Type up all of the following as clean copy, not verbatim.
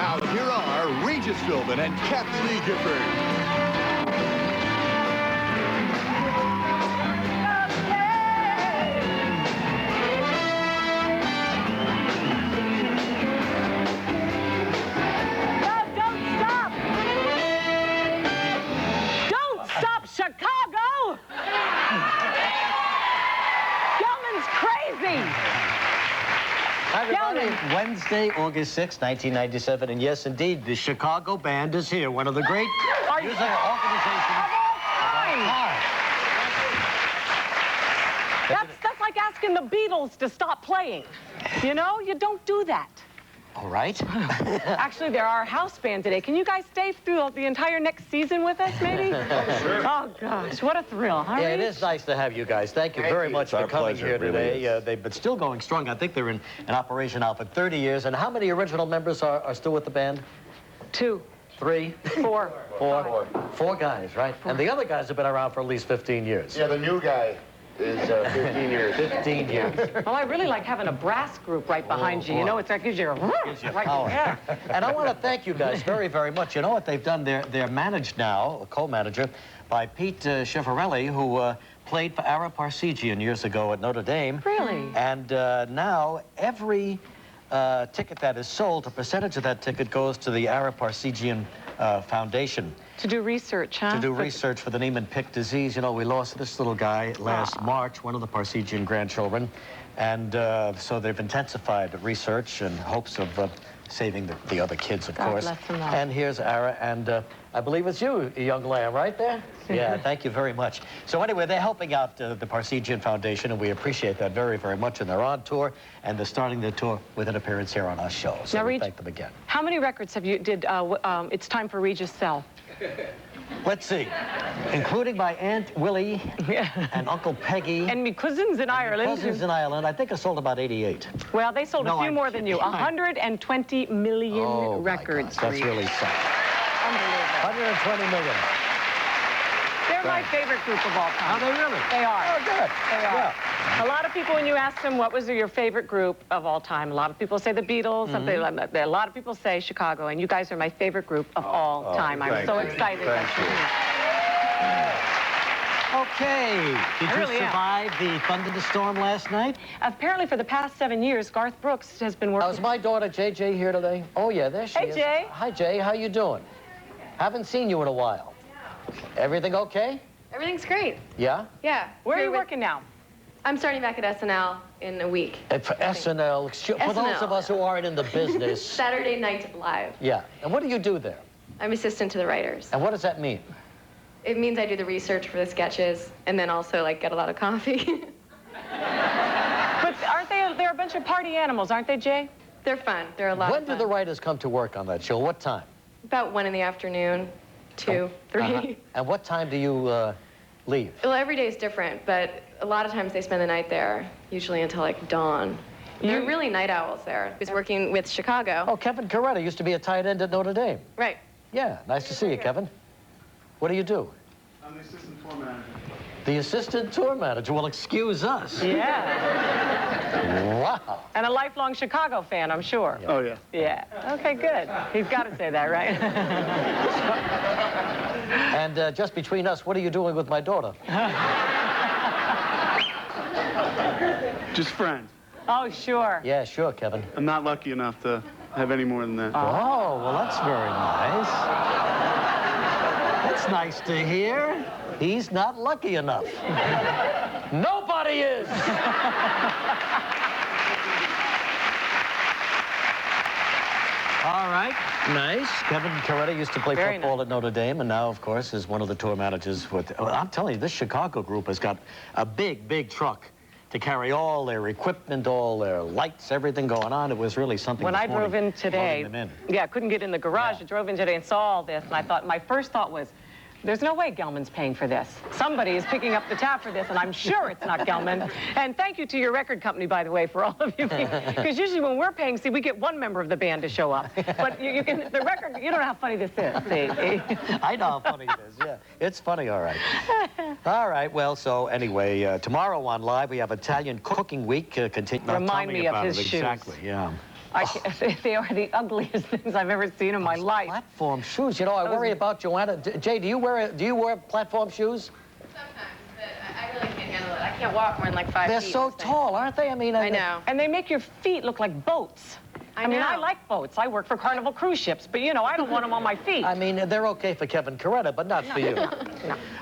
Now, here are Regis Philbin and Kathy Lee Gifford. Chicago! Gelman's crazy! Hi, everybody. Wednesday, August 6, 1997. And yes, indeed, the Chicago Band is here. One of the great music organizations of all time. That's like asking the Beatles to stop playing. You know, you don't do that. All right. Actually, there are a house band today. Can you guys stay through the entire next season with us, maybe? Sure. Oh, gosh, what a thrill, huh? Yeah, it is nice to have you guys. Thank you very much for coming here today. They've been still going strong. I think they're in operation now for 30 years. And how many original members are still with the band? 2. 3? 4. 4? 4 guys, right? 4. And the other guys have been around for at least 15 years. Yeah, the new guy is 15 years. 15 years. Well, I really like having a brass group right behind you. You know, it's like gives you power. Yeah. And I want to thank you guys very, very much. You know what they've done? They're managed now, a co-manager, by Pete Schiafarelli, who played for Ara Parsegian years ago at Notre Dame. Really? And now every ticket that is sold, a percentage of that ticket goes to the Ara Parsegian Foundation. To do research, huh? To do research for the Niemann-Pick disease. You know, we lost this little guy last March, one of the Parsegian grandchildren. And so they've intensified research in hopes of saving the other kids, of course. Bless them all. And here's Ara, and I believe it's you, young lamb, right there? Yeah, thank you very much. So anyway, they're helping out the Parsegian Foundation, and we appreciate that very, very much. And they're on tour, and they're starting their tour with an appearance here on our show. So we thank them again. How many records have you It's Time for Regis sell? Let's see, including my Aunt Willie and Uncle Peggy. And me cousins in Ireland. Cousins in Ireland. I think I sold about 88. Well, they sold a few more than you. 120 million records. That's really something. Unbelievable. 120 million. They're my favorite group of all time. Are they really? They are. Oh, good. They are. Yeah. A lot of people, when you ask them what was your favorite group of all time, a lot of people say the Beatles. Something like that. A lot of people say Chicago, and you guys are my favorite group of all time. I'm so excited. Thank you. Okay. Did you survive the thunderstorm last night? Apparently, for the past 7 years, Garth Brooks has been working. Is my daughter JJ here today? Oh yeah, there she is. Hey Jay. Hi Jay, how you doing? Haven't seen you in a while. Everything okay? Everything's great. Yeah? Yeah. Where are you working now? I'm starting back at SNL in a week. For SNL, for those of us who aren't in the business. Saturday Night Live. Yeah. And what do you do there? I'm assistant to the writers. And what does that mean? It means I do the research for the sketches and then also like get a lot of coffee. But aren't they're a bunch of party animals, aren't they, Jay? They're fun. They're a lot of fun. When do the writers come to work on that show? What time? About 1 in the afternoon, 2, 3. And what time do you leave? Well, every day is different, but a lot of times they spend the night there, usually until like dawn. They're really night owls there. I was working with Chicago. Oh, Kevin Coretta used to be a tight end at Notre Dame. Right. Yeah, nice to see you, Kevin. What do you do? I'm the assistant tour manager. The assistant tour manager. Well, excuse us. Yeah. Wow. And a lifelong Chicago fan, I'm sure. Oh, yeah. Yeah. Okay, good. He's got to say that, right? And just between us, what are you doing with my daughter? Just friends. Oh, sure. Yeah, sure, Kevin. I'm not lucky enough to have any more than that. Oh, well, that's very nice. That's nice to hear. He's not lucky enough. Nobody is! All right, nice. Kevin Coretta used to play football at Notre Dame, and now, of course, is one of the tour managers. I'm telling you, this Chicago group has got a big, big truck to carry all their equipment, all their lights, everything going on. It was really something. When I drove in today, I couldn't get in the garage. I drove in today and saw all this, and I thought, my first thought was, there's no way Gelman's paying for this. Somebody is picking up the tab for this, and I'm sure it's not Gelman. And thank you to your record company, by the way, for all of you. Because usually when we're paying, see, we get one member of the band to show up. But you can, the record, you don't know how funny this is. See? I know how funny it is, yeah. It's funny, all right. All right, well, so anyway, tomorrow on Live, we have Italian Cooking Week. Remind me of his shoes. Exactly, yeah. They are the ugliest things I've ever seen in my life. Platform shoes. You know, I worry about Joanna. Jay, do you wear platform shoes? Sometimes, but I really can't handle it. I can't walk more than like 5 They're feet. so tall, aren't they? I mean, I know. And they make your feet look like boats. I mean, I like boats. I work for Carnival cruise ships, but, you know, I don't want them on my feet. I mean, they're okay for Kevin Coretta, but not for you. No.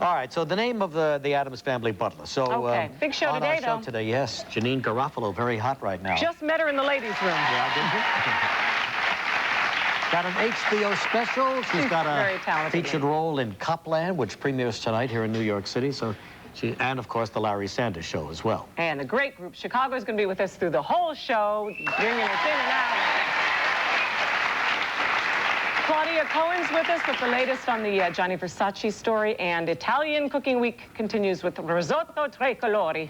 All right, so the name of the Addams Family Butler. So, okay, big show on today, our show though. today, yes, Janine Garofalo, very hot right now. Just met her in the ladies' room. Yeah, did you? Got an HBO special. She's got very a talented featured role in Copland, which premieres tonight here in New York City. So, and of course, the Larry Sanders Show as well. And a great group. Chicago's going to be with us through the whole show, bringing us in and out. Claudia Cohen's with us with the latest on the Gianni Versace story, and Italian Cooking Week continues with risotto tre colori.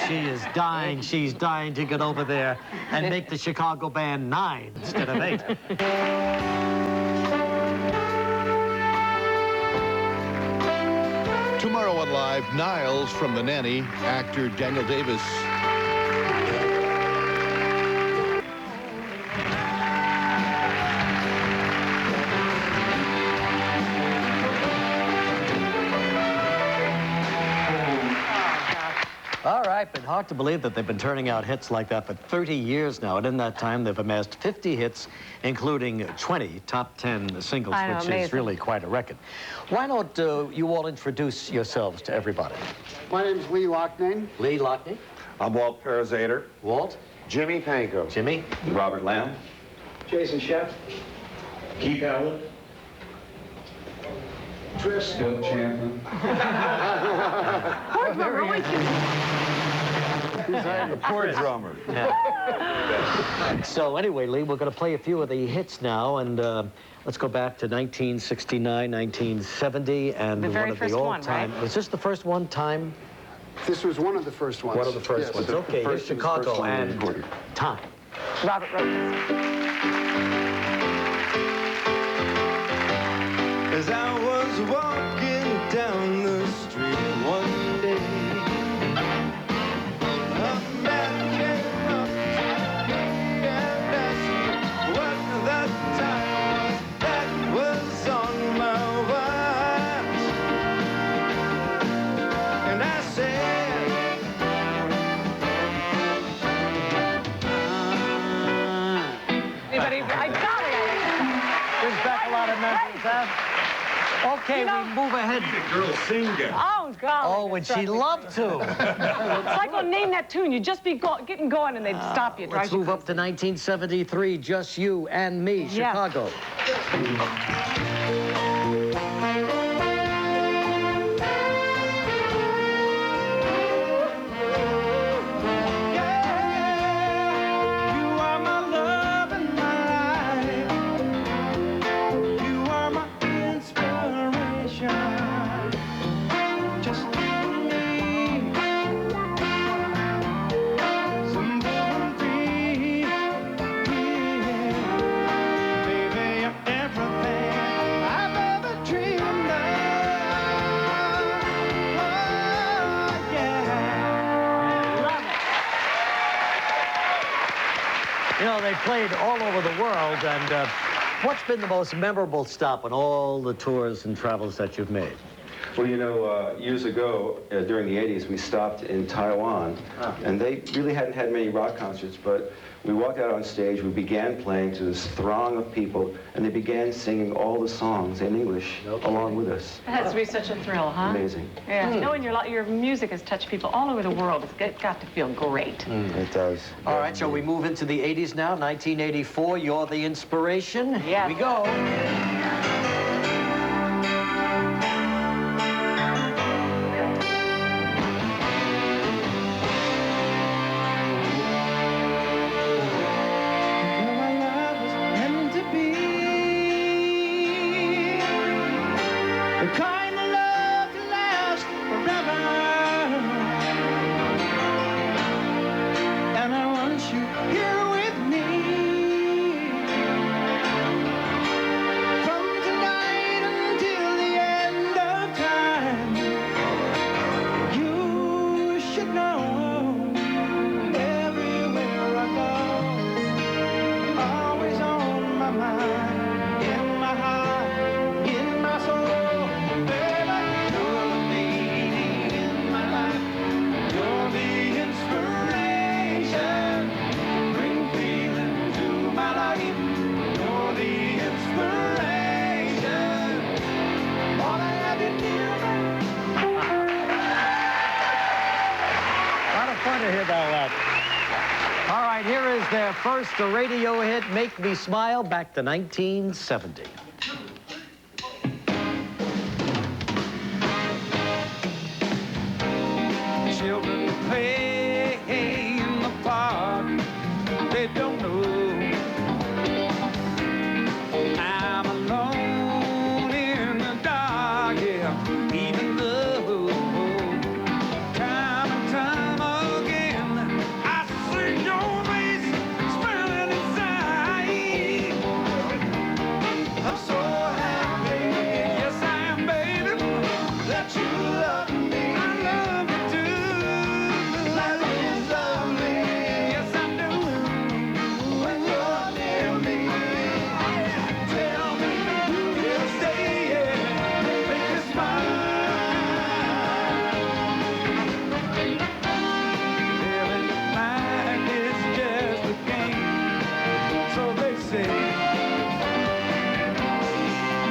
She is dying. She's dying to get over there and make the Chicago band 9 instead of 8. Tomorrow on Live, Niles from The Nanny, actor Daniel Davis. All right, but hard to believe that they've been turning out hits like that for 30 years now. And in that time, they've amassed 50 hits, including 20 top 10 singles, I know, which amazing. is really quite a record. Why don't you all introduce yourselves to everybody? My name's Lee Locknane. Lee Lockney. I'm Walt Parazater. Walt. Jimmy Pankow. Jimmy. Robert Lamb. Jason Sheff. Keith Allen. Tristan. Bill Champlin. The poor drummer. Yeah. So anyway, Lee, we're going to play a few of the hits now, and let's go back to 1969, 1970, and The very one of first the one, all-time. right? Was this the first one time? This was one of the first ones. One of the first ones. Okay, here's Chicago and Time. Robert wrote this. As I was walking down the street one day, a man came up to me and asked me what that time was that was on my watch. And I said, Anybody? I got it. Brings back a lot of memories, huh? Okay, You know- we move ahead. Girl singing. Oh, God. Oh, would she love to? It's like, well, name that tune. You'd just be getting going, and they'd stop you. Let's move up to 1973, Just You and Me, Yeah. Chicago. you are my love and my life. You are my inspiration. Just you and me. Simple and free. Baby, you're everything I've ever dreamed of. Oh, yeah. Love it. You know, they played all over the world, and what's been the most memorable stop on all the tours and travels that you've made? Well, you know, years ago, during the 80s, we stopped in Taiwan, and they really hadn't had many rock concerts, but we walked out on stage, we began playing to this throng of people, and they began singing all the songs in English along with us. It has to be such a thrill, huh? Amazing. Yeah. You know, and your music has touched people all over the world. It's got to feel great. It does. All right, shall we move into the 80s now? 1984, You're the Inspiration. Yes. Here we go. Our love was meant to be the kind of love to last forever. And I want you here with me. to hear about that. All right, here is their first radio hit, Make Me Smile, back to 1970. Children play in the park. They don't know I'm alone in the dark, yeah. Even though time and time again I see your face smiling inside. I'm so happy, yes I am, baby, that you love me. I love you too. Life is lovely, yes I do. When you're near me, tell me you'll stay, yeah, make me smile. Living life is just a game, so they say.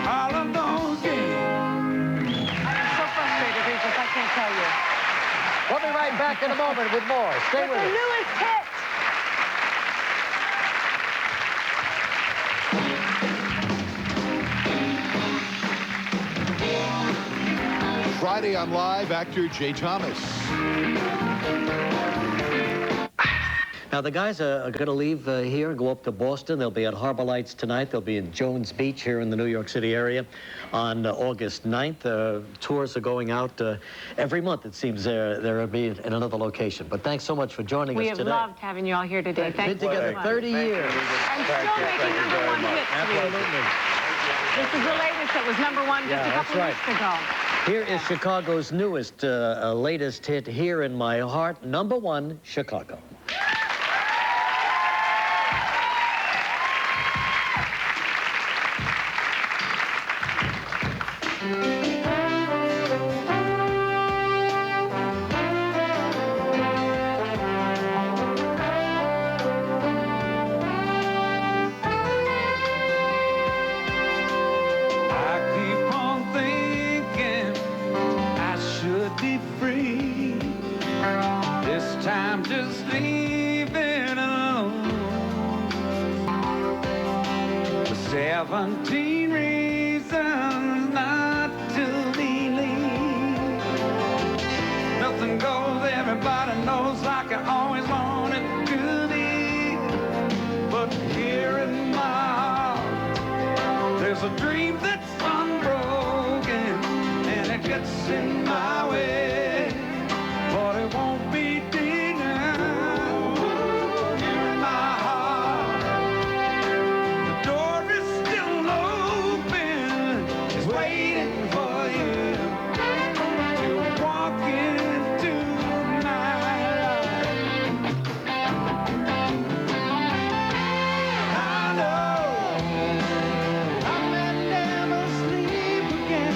All of those games. I'm so frustrated, Regis, I can't tell you. We'll be right back in a moment with more. Stay It's with the us. newest hit. Friday on Live, actor Jay Thomas. Now, the guys are going to leave here and go up to Boston. They'll be at Harbor Lights tonight. They'll be in Jones Beach here in the New York City area on August 9th. Tours are going out every month, it seems. They'll be in another location. But thanks so much for joining We us have today. loved having you all here today. Thank you Been together so much. 30 years. And still making #1 hits. Absolutely. This is the latest that was #1 just a couple that's weeks ago. Here is Chicago's newest, latest hit, Here in My Heart, #1, Chicago. I keep on thinking I should be free. This time just leave it alone. The 17 reasons not to believe. Nothing goes, everybody knows, like I always wanted to be. But here in my heart, there's a dream that's unbroken, and it gets in my way, but it won't be denied. Here in my heart, the door is still open, it's waiting for you to walk into my life. I know I may never sleep again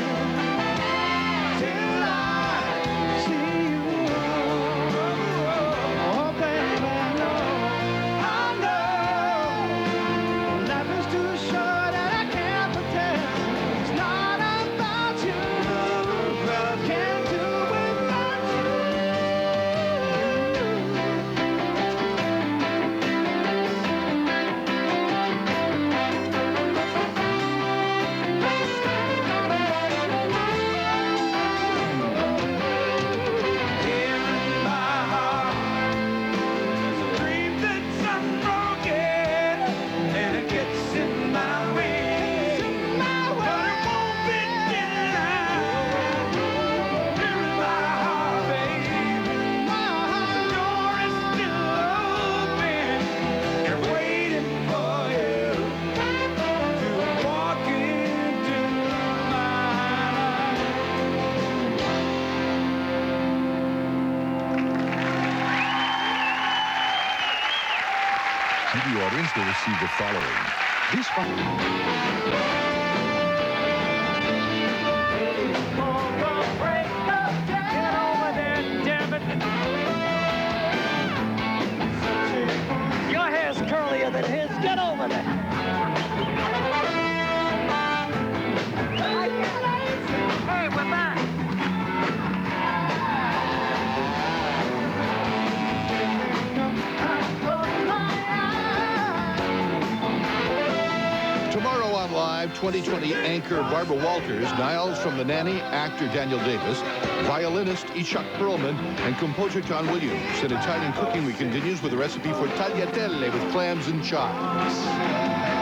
till I see you. Oh, baby, no. I know life is too short and I can't pretend it's not about you. Can't do without you. Here in my heart, there's a dream that's unbroken, and it gets in my way, but it won't be denied. Here in my heart, baby, the door is still open and waiting for you to walk into my life. TV audience will receive the following. This Your hair's curlier than his. Get over there. Hey, we're back. 2020 anchor Barbara Walters, Niles from The Nanny, actor Daniel Davis, violinist Ishak Perlman, and composer John Williams. In Italian cooking, we continues with a recipe for tagliatelle with clams and chives.